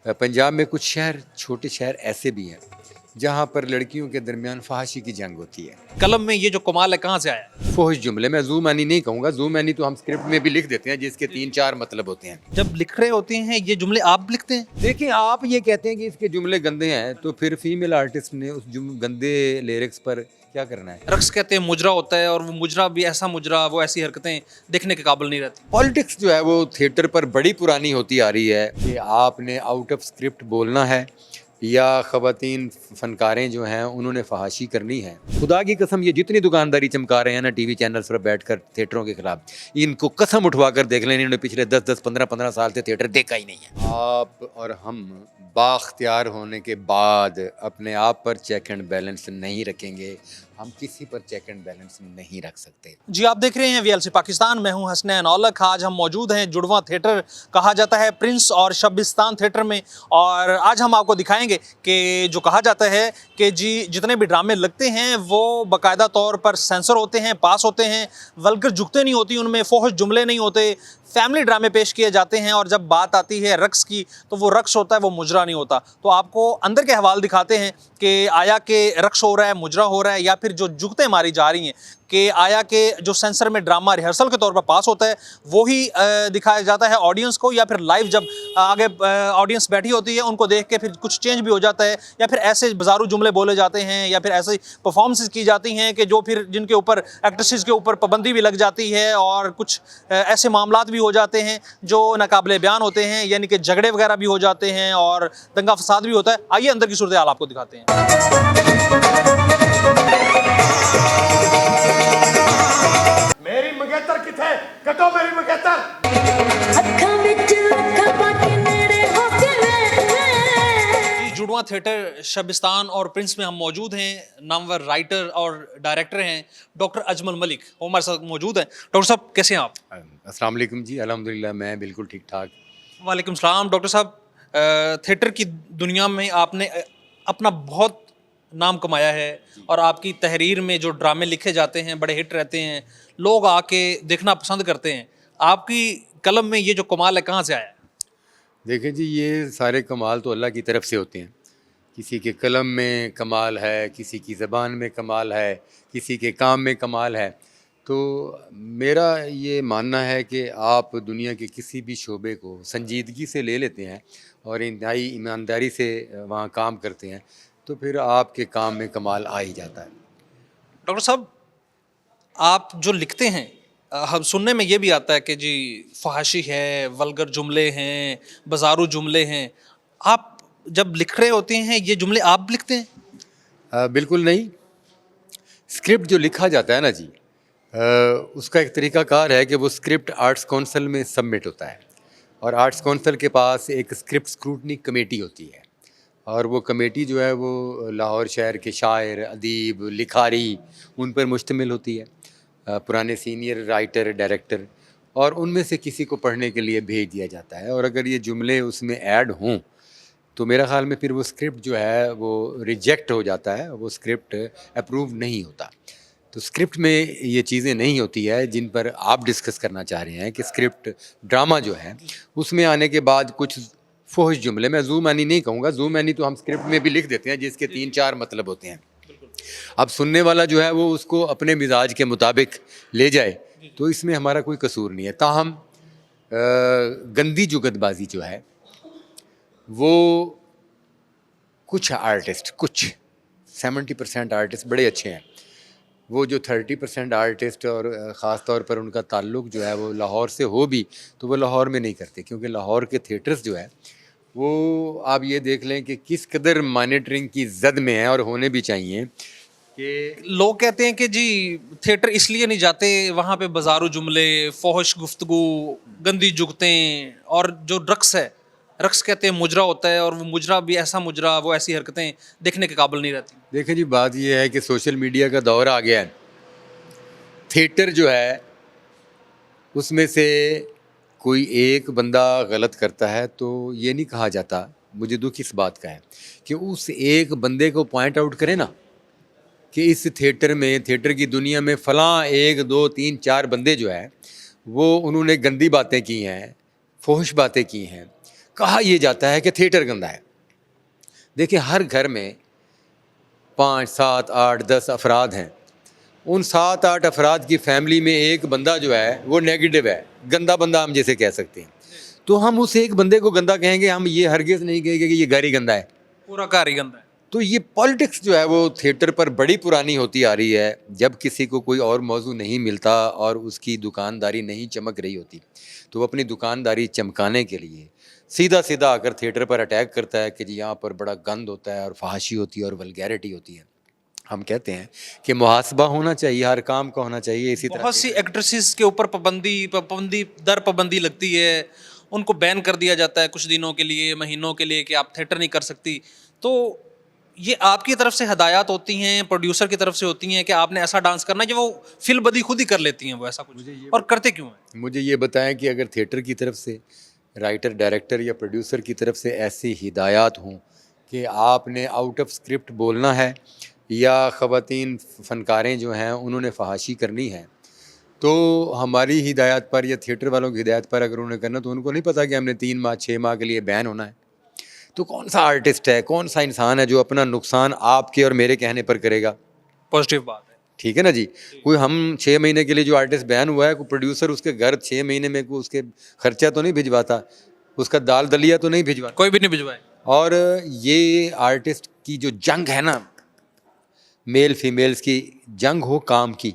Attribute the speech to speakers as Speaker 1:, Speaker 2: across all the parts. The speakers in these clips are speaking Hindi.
Speaker 1: पंजाब में कुछ शहर, छोटे शहर ऐसे भी हैं जहाँ पर लड़कियों के दरमियान फहाशी की जंग होती है।
Speaker 2: कलम में ये जो कमाल है कहाँ से आया है?
Speaker 1: फोहिश जुमले, मैं जू मैनी नहीं कहूँगा, जू मैनी तो हम स्क्रिप्ट में भी लिख देते हैं जिसके 3-4 मतलब होते हैं।
Speaker 2: जब लिख रहे होते हैं ये जुमले आप लिखते हैं?
Speaker 1: देखिए, आप ये कहते हैं कि इसके जुमले गंदे हैं, तो फिर फीमेल आर्टिस्ट ने उस गंदे लिरिक्स पर क्या करना है?
Speaker 2: रक्स कहते हैं मुजरा होता है, और वो मुजरा भी ऐसा मुजरा, वो ऐसी हरकतें देखने के काबिल नहीं रहती।
Speaker 1: पॉलिटिक्स जो है वो थिएटर पर बड़ी पुरानी होती आ रही है कि आपने आउट ऑफ स्क्रिप्ट बोलना है या ख़वातीन फ़नकारें जो हैं उन्होंने फहाशी करनी है। खुदा की कसम, ये जितनी दुकानदारी चमका रहे हैं ना टीवी चैनल्स पर बैठकर थिएटरों के खिलाफ, इनको कसम उठवा कर देख लें, इन्होंने पिछले 10-10, 15-15 साल से थिएटर देखा ही नहीं है। आप और हम बाख्तियार होने के बाद अपने आप पर चेक एंड बैलेंस नहीं रखेंगे, हम किसी पर चेक एंड बैलेंस नहीं रख सकते।
Speaker 2: जी, आप देख रहे हैं वीएलसी पाकिस्तान। मैं हूं हसनैन औलख। आज हम मौजूद हैं जुड़वा थिएटर कहा जाता है प्रिंस और शबिस्तान थिएटर में, और आज हम आपको दिखाएंगे कि जो कहा जाता है कि जी जितने भी ड्रामे लगते हैं वो बाकायदा तौर पर सेंसर होते हैं, पास होते हैं, वल्गर जुगते नहीं होती उनमें, फोहश जुमले नहीं होते, फैमिली ड्रामे पेश किए जाते हैं। और जब बात आती है रक्स की तो वो रक्स होता है, वो मुजरा नहीं होता। तो आपको अंदर के हवाले दिखाते हैं कि आया कि रक्स हो रहा है, मुजरा हो रहा है, या फिर जो जुगतें मारी जा रही हैं कि आया के जो सेंसर में ड्रामा रिहर्सल के तौर पर पास होता है वो ही दिखाया जाता है ऑडियंस को, या फिर लाइव जब आगे ऑडियंस बैठी होती है उनको देख के फिर कुछ चेंज भी हो जाता है, या फिर ऐसे बाजारू जुमले बोले जाते हैं, या फिर ऐसे परफॉर्मेंसेस की जाती हैं कि जो फिर जिनके ऊपर एक्ट्रेसेस के ऊपर पाबंदी भी लग जाती है, और कुछ ऐसे मामलात भी हो जाते हैं जो नाकाबिले बयान होते हैं, यानी कि झगड़े वगैरह भी हो जाते हैं और दंगा फसाद भी होता है। आइए अंदर की सूरत हाल आपको दिखाते हैं।
Speaker 3: मेरी मंगेतर किथे कटो मेरी मंगेतर
Speaker 2: जुड़वा थिएटर शबिस्तान और प्रिंस में हम मौजूद हैं। नामवर राइटर और डायरेक्टर हैं डॉक्टर अजमल मलिक, वो हमारे साथ मौजूद हैं। डॉक्टर साहब कैसे हैं आप?
Speaker 1: अस्सलाम वालेकुम जी, अल्हम्दुलिल्लाह मैं बिल्कुल ठीक ठाक।
Speaker 2: वालेकुम सलाम। डॉक्टर साहब, थिएटर की दुनिया में आपने अपना बहुत नाम कमाया है, और आपकी तहरीर में जो ड्रामे लिखे जाते हैं बड़े हिट रहते हैं, लोग आके देखना पसंद करते हैं। आपकी कलम में ये जो कमाल है कहाँ से आया?
Speaker 1: देखें जी, ये सारे कमाल तो अल्लाह की तरफ से होते हैं। किसी के कलम में कमाल है, किसी की ज़बान में कमाल है, किसी के काम में कमाल है। तो मेरा ये मानना है कि आप दुनिया के किसी भी शोबे को संजीदगी से ले लेते हैं और इंतहाई ईमानदारी से वहाँ काम करते हैं, तो फिर आपके काम में कमाल आ ही जाता है।
Speaker 2: डॉक्टर साहब, आप जो लिखते हैं, हम सुनने में ये भी आता है कि जी फहाशी है, वल्गर जुमले हैं, बाजारू जुमले हैं। आप जब लिख रहे होते हैं ये जुमले आप लिखते हैं?
Speaker 1: बिल्कुल नहीं। स्क्रिप्ट जो लिखा जाता है ना जी, उसका एक तरीक़ाकार है कि वो स्क्रिप्ट आर्ट्स काउंसिल में सबमिट होता है, और आर्ट्स काउंसिल के पास एक स्क्रिप्ट स्क्रूटनी कमेटी होती है, और वो कमेटी जो है वो लाहौर शहर के शायर, अदीब, लिखारी उन पर मुश्तमिल होती है, पुराने सीनियर राइटर, डायरेक्टर, और उनमें से किसी को पढ़ने के लिए भेज दिया जाता है। और अगर ये जुमले उसमें ऐड हों तो मेरा ख़्याल में फिर वो स्क्रिप्ट जो है वो रिजेक्ट हो जाता है, वो स्क्रिप्ट अप्रूव नहीं होता। तो स्क्रिप्ट में ये चीज़ें नहीं होती है जिन पर आप डिस्कस करना चाह रहे हैं कि स्क्रिप्ट ड्रामा जो है उसमें आने के बाद कुछ फोहिश जुमले, मैं जू मैनी नहीं कहूँगा, जू मैनी तो हम स्क्रिप्ट में भी लिख देते हैं जिसके 3-4 मतलब होते हैं। अब सुनने वाला जो है वो उसको अपने मिजाज के मुताबिक ले जाए तो इसमें हमारा कोई कसूर नहीं है। ताहम गंदी जुगतबाजी जो है वो कुछ आर्टिस्ट, कुछ 70% आर्टिस्ट बड़े अच्छे हैं, वो जो 30% आर्टिस्ट और ख़ास तौर पर उनका ताल्लुक़ जो है वो लाहौर से हो भी तो वो लाहौर में नहीं करते, क्योंकि लाहौर के थिएटर्स जो है वो आप ये देख लें कि किस कदर मॉनिटरिंग की जद में है, और होने भी चाहिए। कि
Speaker 2: लोग कहते हैं कि जी थिएटर इसलिए नहीं जाते वहाँ पे बाजारू जुमले, फोहश गुफ्तगू, गंदी जुगतें, और जो रक्स है, रक्स कहते हैं मुजरा होता है, और वो मुजरा भी ऐसा मुजरा, वो ऐसी हरकतें देखने के काबिल नहीं रहती।
Speaker 1: देखें जी, बात यह है कि सोशल मीडिया का दौर आ गया है। थिएटर जो है उसमें से कोई एक बंदा गलत करता है तो ये नहीं कहा जाता, मुझे दुख इस बात का है कि उस एक बंदे को पॉइंट आउट करें ना कि इस थिएटर में, थिएटर की दुनिया में फ़लाँ 1, 2, 3, 4 बंदे जो है वो उन्होंने गंदी बातें की हैं, फोहश बातें की हैं, कहा यह जाता है कि थिएटर गंदा है। देखिए, हर घर में 5, 7, 8, 10 अफराद हैं। उन 7, 8 अफराद की फैमिली में एक बंदा जो है वो नेगेटिव है, गंदा बंदा हम जैसे कह सकते हैं। तो हम उस एक बंदे को गंदा कहेंगे, हम ये हरगिज़ नहीं कहेंगे कि ये घर ही गंदा है।
Speaker 2: पूरा घर ही गंदा है।
Speaker 1: तो ये पॉलिटिक्स जो है वो थिएटर पर बड़ी पुरानी होती आ रही है। जब किसी को कोई और मौजू नहीं मिलता और उसकी दुकानदारी नहीं चमक रही होती, तो वो अपनी दुकानदारी चमकाने के लिए सीधा सीधा आकर थिएटर पर अटैक करता है कि जी यहाँ पर बड़ा गंद होता है और फहाशी होती है और वल्गैरिटी होती है। हम कहते हैं कि मुहासबा होना चाहिए, हर काम का होना चाहिए। इसी तरह
Speaker 2: बहुत सी एक्ट्रेसेस के ऊपर पाबंदी लगती है, उनको बैन कर दिया जाता है कुछ दिनों के लिए, महीनों के लिए, कि आप थिएटर नहीं कर सकती। तो ये आपकी तरफ से हदायत होती हैं, प्रोड्यूसर की तरफ से होती हैं कि आपने ऐसा डांस करना है, कि वो फिल बदी खुद ही कर लेती हैं वो ऐसा कुछ, और करते क्यों हैं?
Speaker 1: मुझे ये बताएं कि अगर थिएटर की तरफ से, राइटर, डायरेक्टर या प्रोड्यूसर की तरफ से ऐसी हिदायत हों कि आपने आउट ऑफ स्क्रिप्ट बोलना है या ख़वातीन फ़नकारें जो हैं उन्होंने फहाशी करनी है, तो हमारी हिदायत पर या थिएटर वालों की हिदायत पर अगर उन्होंने करना, तो उनको नहीं पता कि हमने 3 माह 6 माह के लिए बैन होना है। तो कौन सा आर्टिस्ट है, कौन सा इंसान है जो अपना नुकसान आपके और मेरे कहने पर करेगा?
Speaker 2: पॉजिटिव बात है।
Speaker 1: ठीक है ना जी। कोई हम 6 महीने के लिए जो आर्टिस्ट बैन हुआ है, कोई प्रोड्यूसर उसके घर 6 महीने में कोई उसके खर्चा तो नहीं भिजवाता, उसका दाल दलिया तो नहीं भिजवाता,
Speaker 2: कोई भी नहीं भिजवाए।
Speaker 1: और ये आर्टिस्ट की जो जंग है ना, मेल फीमेल्स की जंग हो काम की,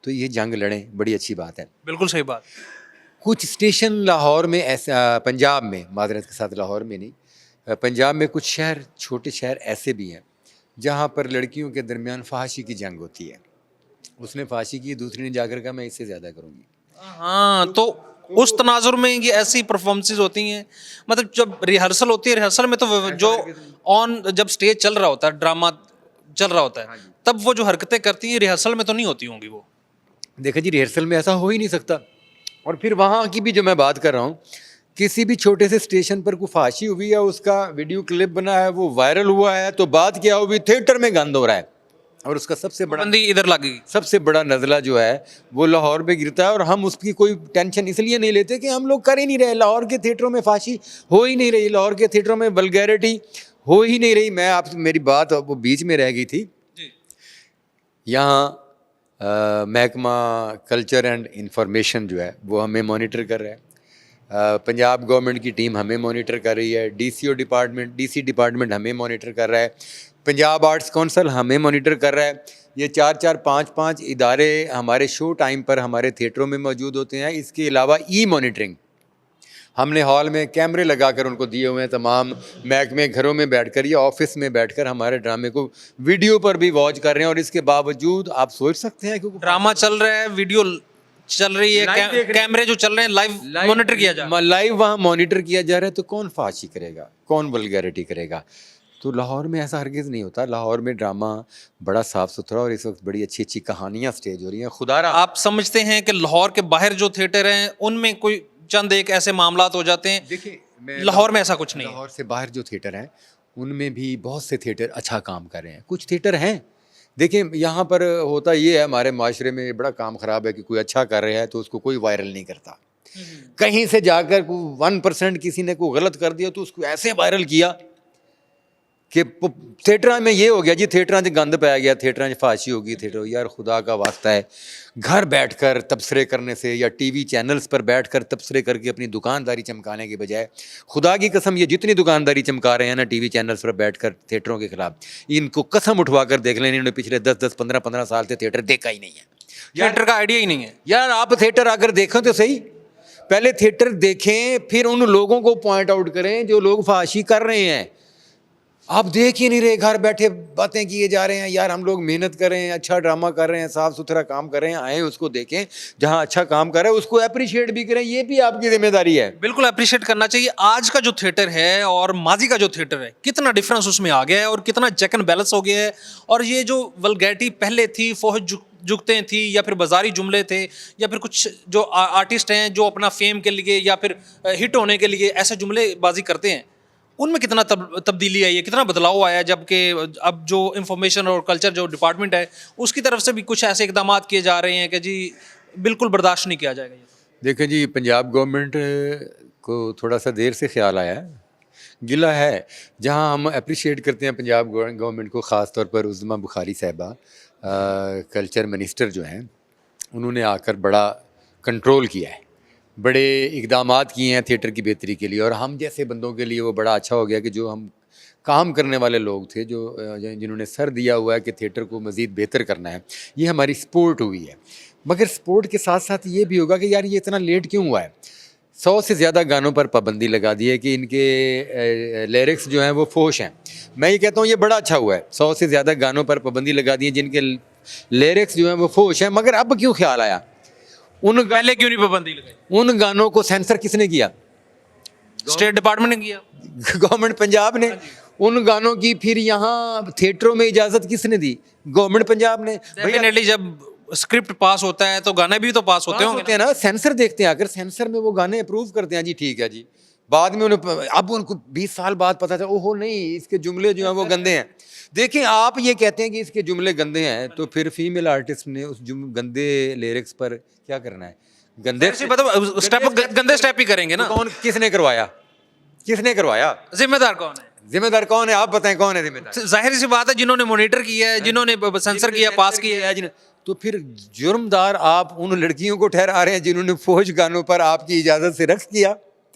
Speaker 1: तो ये जंग लड़ें, बड़ी अच्छी बात है।
Speaker 2: बिल्कुल सही बात।
Speaker 1: कुछ स्टेशन लाहौर में ऐसा, पंजाब में, मादरत के साथ लाहौर में नहीं, पंजाब में कुछ शहर, छोटे शहर ऐसे भी हैं जहाँ पर लड़कियों के दरमियान फहाशी की जंग होती है। उसने फांसी की, दूसरी ने जाकर कहा मैं इससे ज़्यादा करूँगी।
Speaker 2: हाँ, तो उस तनाजुर में ये ऐसी परफॉर्मेंसेज होती हैं, मतलब जब रिहर्सल होती है, रिहर्सल में तो जो जब स्टेज चल रहा होता है, ड्रामा चल रहा होता है, तब वो जो हरकतें करती हैं रिहर्सल में तो नहीं होती होंगी वो।
Speaker 1: देखा जी, रिहर्सल में ऐसा हो ही नहीं सकता। और फिर वहाँ की भी जो मैं बात कर रहा हूँ, किसी भी छोटे से स्टेशन पर कोई फांसी हुई है, उसका वीडियो क्लिप बना है, वो वायरल हुआ है, तो बात क्या हुई, थिएटर में गंद हो रहा है। और उसका सबसे बड़ा
Speaker 2: बंदी इधर लगी,
Speaker 1: सबसे बड़ा नज़ला जो है वो लाहौर में गिरता है। और हम उसकी कोई टेंशन इसलिए नहीं लेते कि हम लोग कर ही नहीं रहे। लाहौर के थिएटरों में फांसी हो ही नहीं रही, लाहौर के थिएटरों में वल्गैरिटी हो ही नहीं रही। मैं आप, मेरी बात वो बीच में रह गई थी। यहाँ महकमा कल्चर एंड इंफॉर्मेशन जो है वो हमें मॉनिटर कर रहा है, पंजाब गवर्नमेंट की टीम हमें मॉनिटर कर रही है, डीसी डिपार्टमेंट हमें मॉनिटर कर रहा है, पंजाब आर्ट्स काउंसिल हमें मॉनिटर कर रहा है। ये 4-4, 5-5 इदारे हमारे शो टाइम पर हमारे थिएटरों में मौजूद होते हैं। इसके अलावा मॉनिटरिंग हमने हॉल में कैमरे लगाकर उनको दिए हुए हैं। तमाम महकमे घरों में बैठकर या ऑफिस में बैठकर हमारे ड्रामे को वीडियो पर भी वॉच कर रहे हैं। और इसके बावजूद आप सोच सकते हैं, क्योंकि
Speaker 2: ड्रामा चल रहा है, वीडियो चल रही है, कैमरे जो चल रहे हैं लाइव मॉनिटर किया जा रहा है,
Speaker 1: लाइव वहाँ मॉनिटर किया जा रहा है। तो कौन फांसी करेगा, कौन वल्गैरिटी करेगा? तो लाहौर में ऐसा हरगिज़ नहीं होता। लाहौर में ड्रामा बड़ा साफ़ सुथरा और इस वक्त बड़ी अच्छी अच्छी कहानियाँ स्टेज हो रही हैं। खुदारा
Speaker 2: आप समझते हैं कि लाहौर के बाहर जो थिएटर हैं उनमें कोई चंद एक ऐसे मामलात हो जाते हैं?
Speaker 1: देखिए,
Speaker 2: लाहौर में ऐसा कुछ नहीं है।
Speaker 1: लाहौर से बाहर जो थिएटर हैं उनमें भी बहुत से थिएटर अच्छा काम कर रहे हैं। कुछ थिएटर हैं, देखिए यहाँ पर होता ये है, हमारे माशरे में बड़ा काम ख़राब है कि कोई अच्छा कर रहा है तो उसको कोई वायरल नहीं करता। कहीं से जाकर 1% किसी ने कोई गलत कर दिया तो उसको ऐसे वायरल किया कि थिएटर में ये हो गया जी, थिएटर में गंद पै गया, थिएटर में फांसी होगी। थिएटर, यार खुदा का वास्ता है, घर बैठकर तबसरे करने से या टीवी चैनल्स पर बैठकर तबसरे करके अपनी दुकानदारी चमकाने के बजाय, खुदा की कसम ये जितनी दुकानदारी चमका रहे हैं ना टीवी चैनल्स पर बैठकर थिएटरों के खिलाफ, इनको कसम उठवा कर देख लें, इन्होंने पिछले 10-10, 15-15 साल से थिएटर देखा ही नहीं है।
Speaker 2: थिएटर का आइडिया ही नहीं है।
Speaker 1: यार आप थिएटर आकर देखें तो सही, पहले थिएटर देखें, फिर उन लोगों को पॉइंट आउट करें जो लोग फांसी कर रहे हैं। आप देख ही नहीं रहे, घर बैठे बातें किए जा रहे हैं। यार हम लोग मेहनत कर रहे हैं, अच्छा ड्रामा कर रहे हैं, साफ़ सुथरा काम कर रहे हैं, आए उसको देखें, जहाँ अच्छा काम कर रहे हैं उसको अप्रिशिएट भी करें, ये भी आपकी जिम्मेदारी है।
Speaker 2: बिल्कुल अप्रिशिएट करना चाहिए। आज का जो थिएटर है और माजी का जो थिएटर है, कितना डिफरेंस उसमें आ गया है और कितना चेक एंड बैलेंस हो गया है। और ये जो वल्गैरिटी पहले थी, फोहज जुगतें थी या फिर बाजारी जुमले थे या फिर कुछ जो आर्टिस्ट हैं जो अपना फेम के लिए या फिर हिट होने के लिए ऐसे जुमलेबाजी करते हैं, उनमें कितना तब्दीली आई है, कितना बदलाव आया, जबकि अब जो इंफॉर्मेशन और कल्चर जो डिपार्टमेंट है उसकी तरफ से भी कुछ ऐसे इकदाम किए जा रहे हैं कि जी बिल्कुल बर्दाश्त नहीं किया जाएगा।
Speaker 1: देखें जी, पंजाब गवर्नमेंट को थोड़ा सा देर से ख्याल आया है, गिला है। जहां हम अप्रिशिएट करते हैं पंजाब गवर्नमेंट को, ख़ास तौर पर उज़्मा बुखारी साहिबा कल्चर मिनिस्टर जो हैं, उन्होंने आकर बड़ा कंट्रोल किया है, बड़े इक़दामात किए हैं थिएटर की बेहतरी के लिए। और हम जैसे बंदों के लिए वो बड़ा अच्छा हो गया कि जो हम काम करने वाले लोग थे, जो जिन्होंने सर दिया हुआ है कि थिएटर को मज़ीद बेहतर करना है, ये हमारी सपोर्ट हुई है। मगर सपोर्ट के साथ साथ ये भी होगा कि यार ये इतना लेट क्यों हुआ है। 100 से ज़्यादा गानों पर पाबंदी लगा दी है कि इनके लिरिक्स जो हैं वो फोश हैं। मैं ये कहता हूँ ये बड़ा अच्छा हुआ है, 100 से ज़्यादा गानों पर पाबंदी लगा दी है जिनके लिरिक्स जो हैं वो फोश हैं। मगर अब क्यों ख्याल आया,
Speaker 2: पहले क्यों नहीं पाबंदी लगाई?
Speaker 1: उन गानों को सेंसर किसने किया?
Speaker 2: स्टेट डिपार्टमेंट ने किया,
Speaker 1: गवर्नमेंट पंजाब ने। उन गानों की फिर यहाँ थिएटरों में इजाज़त किसने दी? गवर्नमेंट पंजाब ने।
Speaker 2: डेफिनेटली जब स्क्रिप्ट पास होता है तो गाने भी तो पास होते होंगे
Speaker 1: ना। सेंसर देखते हैं, अगर सेंसर में वो गाने अप्रूव करते हैं, जी ठीक है जी, बाद में उन्हें अब उनको 20 साल बाद पता चला ओहो नहीं इसके जुमले जो हैं वो गंदे हैं। देखें, आप ये कहते हैं कि इसके जुमले गंदे हैं, तो फिर फीमेल आर्टिस्ट ने उस गंदे लिरिक्स पर क्या करना है? गंदे
Speaker 2: गंदे स्टेप ही करेंगे ना।
Speaker 1: कौन, किसने करवाया? किसने करवाया?
Speaker 2: जिम्मेदार कौन है?
Speaker 1: जिम्मेदार कौन है, आप बताएं कौन है जिम्मेदार?
Speaker 2: जाहिर सी बात है, जिन्होंने मॉनिटर किया है, जिन्होंने सेंसर किया, पास किया है।
Speaker 1: तो फिर जुर्मदार आप उन लड़कियों को ठहरा रहे हैं जिन्होंने फौज गानों पर आपकी इजाज़त से रक्स किया।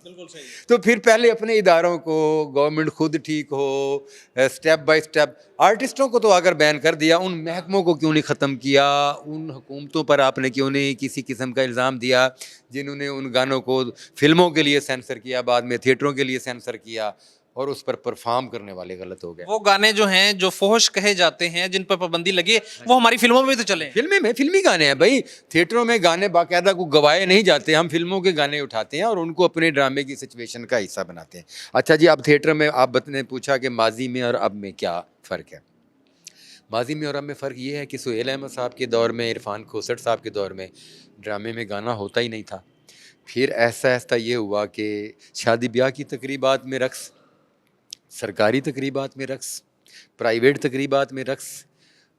Speaker 2: बिल्कुल सही।
Speaker 1: तो फिर पहले अपने इदारों को, गवर्नमेंट खुद ठीक हो, स्टेप बाय स्टेप। आर्टिस्टों को तो अगर बैन कर दिया, उन महकमों को क्यों नहीं ख़त्म किया? उन हुकूमतों पर आपने क्यों नहीं किसी किस्म का इल्ज़ाम दिया जिन्होंने उन गानों को फिल्मों के लिए सेंसर किया, बाद में थिएटरों के लिए सेंसर किया, और उस पर परफॉर्म करने वाले गलत हो गए?
Speaker 2: वो गाने जो हैं जो फोहश कहे जाते हैं, जिन पर पाबंदी लगी है, वो हमारी फिल्मों में भी तो चले।
Speaker 1: फिल्में में फिल्मी गाने हैं भाई, थिएटरों में गाने बाकायदा को गवाए नहीं जाते, हम फिल्मों के गाने उठाते हैं और उनको अपने ड्रामे की सिचुएशन का हिस्सा बनाते हैं। अच्छा जी, अब थिएटर में आप ने पूछा कि माजी में और अब में क्या फ़र्क है। माजी में और अब में फ़र्क ये है कि सुहेल अहमद साहब के दौर में, इरफान खोसट साहब के दौर में ड्रामे में गाना होता ही नहीं था। फिर ऐसा ऐसा ये हुआ कि शादी ब्याह की तकरीबात में रक्स, सरकारी तकरीबात में रक्स, प्राइवेट तकरीबात में रक्स,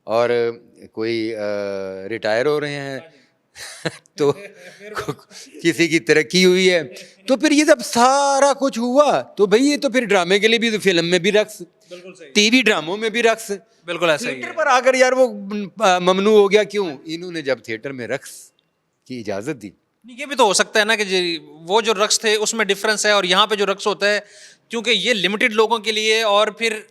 Speaker 1: और कोई रिटायर हो रहे हैं तो किसी की तरक्की हुई है, तो फिर ये जब सारा कुछ हुआ तो भाई ये तो फिर ड्रामे के लिए भी, तो फिल्म में भी रक्स, टीवी ड्रामों में भी रक्स।
Speaker 2: बिल्कुल ऐसा ही
Speaker 1: थिएटर
Speaker 2: है।
Speaker 1: पर आकर यार वो ममनू हो गया क्यों? इन्होंने जब थिएटर में रक्स की इजाज़त दी।
Speaker 2: ये भी तो हो सकता है ना कि वो जो रक्स थे उसमें डिफरेंस है, और यहाँ पे जो रक्स होता है, क्योंकि ये लिमिटेड लोगों के लिए, और फिर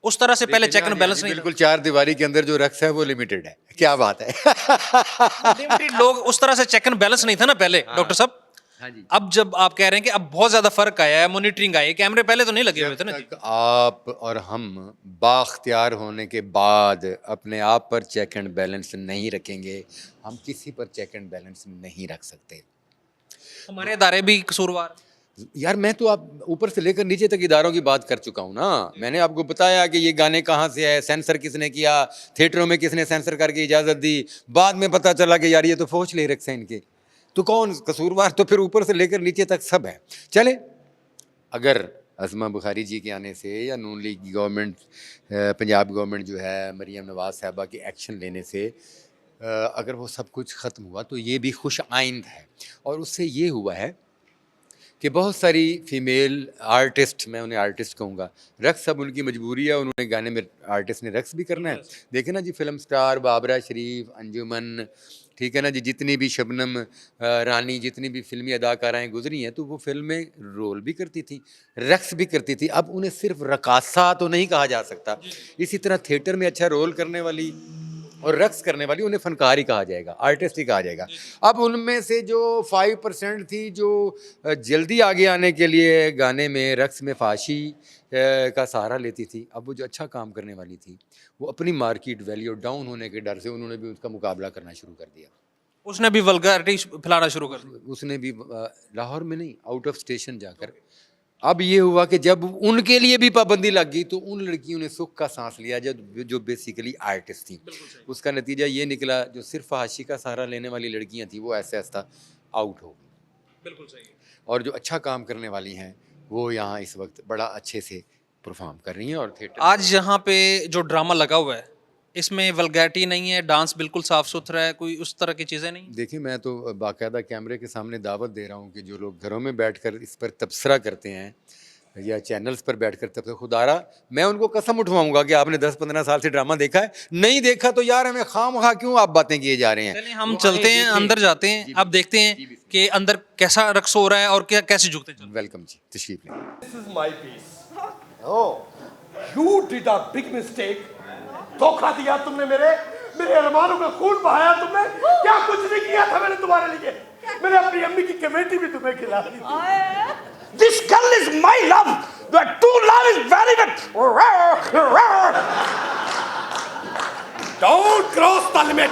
Speaker 2: उस तरह से पहले चेक एंड बैलेंस नहीं।
Speaker 1: बिल्कुल, 4 दीवारी के अंदर जो रक्स है वो लिमिटेड है। क्या बात है।
Speaker 2: लिमिटेड लोग, उस तरह से चेक एंड बैलेंस नहीं था ना पहले। डॉक्टर साहब,
Speaker 1: हाँ जी।
Speaker 2: अब जब आप कह रहे हैं कि अब बहुत ज्यादा फर्क आया है, मॉनिटरिंग आई है, कैमरे पहले तो नहीं लगे हुए थे ना जी।
Speaker 1: आप और हम बाख्तियार होने के बाद अपने आप पर चेक एंड बैलेंस नहीं रखेंगे, हम किसी पर चेक एंड बैलेंस नहीं रख सकते।
Speaker 2: हमारे इदारे भी कसूरवार।
Speaker 1: यार मैं तो आप ऊपर से लेकर नीचे तक इदारों की बात कर चुका हूँ ना। मैंने आपको बताया कि ये गाने कहाँ से है, सेंसर किसने किया, थिएटरों में किसने सेंसर करके इजाज़त दी, बाद में पता चला कि यार ये तो फौज ले रखे हैं इनके, तो कौन कसूरवार? तो फिर ऊपर से लेकर नीचे तक सब है। चले, अगर अज़मा बुखारी जी के आने से या नून लीग की गवर्नमेंट, पंजाब गवर्नमेंट जो है मरीम नवाज़ साहबा के एक्शन लेने से अगर वो सब कुछ ख़त्म हुआ तो ये भी खुश आइंद है। और उससे ये हुआ है कि बहुत सारी फ़ीमेल आर्टिस्ट, मैं उन्हें आर्टिस्ट कहूँगा, रक्स अब उनकी मजबूरी है, उन्होंने गाने में आर्टिस्ट ने रक्स भी करना है। देखे ना जी, फिल्म स्टार बाबरा शरीफ, अंजुमन, ठीक है ना जी, जितनी भी शबनम रानी, जितनी भी फिल्मी अदाकाराएँ गुजरी हैं, तो वो फिल्म में रोल भी करती थी, रक्स भी करती थी। अब उन्हें सिर्फ रकासा तो नहीं कहा जा सकता। इसी तरह थिएटर में अच्छा रोल करने वाली और रक्स करने वाली, उन्हें फनकार ही कहा जाएगा, आर्टिस्ट ही कहा जाएगा। अब उनमें से जो 5% थी जो जल्दी आगे आने के लिए गाने में, रक्स में फाशी का सहारा लेती थी, अब वो जो अच्छा काम करने वाली थी, वो अपनी मार्केट वैल्यू डाउन होने के डर से उन्होंने भी उसका मुकाबला करना शुरू कर दिया।
Speaker 2: उसने भी वल्गैरिटी फैलाना शुरू कर दी।
Speaker 1: उसने भी लाहौर में नहीं, आउट ऑफ स्टेशन जाकर। अब ये हुआ कि जब उनके लिए भी पाबंदी लग गई तो उन लड़कियों ने सुख का सांस लिया जो बेसिकली आर्टिस्ट थी। उसका नतीजा ये निकला, जो सिर्फ फहाशी का सहारा लेने वाली लड़कियां थी वो ऐसे ऐसा आउट हो गई।
Speaker 2: बिल्कुल सही।
Speaker 1: और जो अच्छा काम करने वाली हैं वो यहाँ इस वक्त बड़ा अच्छे से परफॉर्म कर रही हैं। और थिएटर
Speaker 2: आज यहाँ पे जो ड्रामा लगा हुआ है इसमें वल्गैरिटी नहीं है, डांस बिल्कुल साफ सुथरा है, कोई उस तरह की चीज़ें नहीं?
Speaker 1: देखिए मैं तो बाकायदा कैमरे के सामने दावत दे रहा हूँ कि जो लोग घरों में बैठकर इस पर तबसरा करते हैं या चैनल्स पर बैठकर तबसरा, खुदारा मैं उनको कसम उठवाऊंगा कि आपने 10-15 साल से ड्रामा देखा है, नहीं देखा तो यार हमें खामखा क्यों आप बातें किए जा रहे हैं।
Speaker 2: चलिए हम चलते हैं, अंदर जाते हैं, अब देखते हैं कि अंदर कैसा रक्स हो रहा है और क्या कैसे झुकते हैं।
Speaker 1: वेलकम जी, तशरीफ लें।
Speaker 3: This is my piece. Oh, you did a big mistake. धोखा दिया तुमने मेरे अरमानों का खून बहाया तुमने। क्या कुछ नहीं किया था मैंने तुम्हारे लिए। मैंने अपनी अम्मी की कमेटी भी तुम्हें खिला दी थी। This girl is my love. The true love is very much. Don't cross the limit.